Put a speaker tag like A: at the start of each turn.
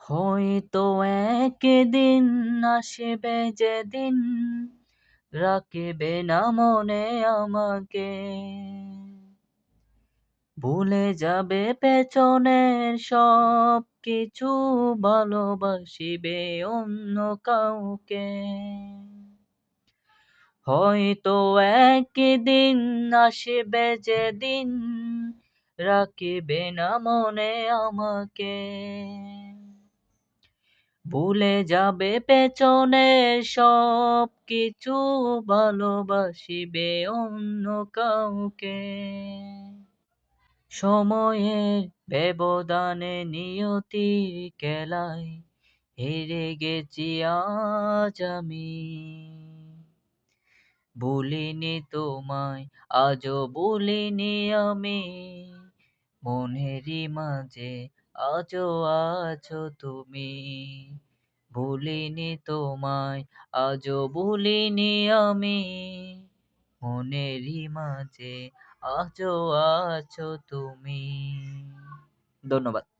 A: হয়তো একদিন আসবে যেদিন রাখবে না মনে আমাকে, ভুলে যাবে পেছনের সব কিছু, ভালোবাসিবে অন্য কাউকে। হয়তো একদিন আসবে যেদিন রাখিবে না মনে আমাকে, ভুলে যাবে পেছনের সব কিছু, ভালোবাসিবে অন্য কাউকে। সময়ের ব্যবধানে নিয়তির খেলায় হেরে গেছি আজ আমি, ভুলিনি তোমায় আজও ভুলিনি আমি, মনেরই মাঝে আজও আছো তুমি। ভুলিনি তোমায় আজও ভুলিনি আমি, মনেরই মাঝে আজও আছো তুমি। ধন্যবাদ।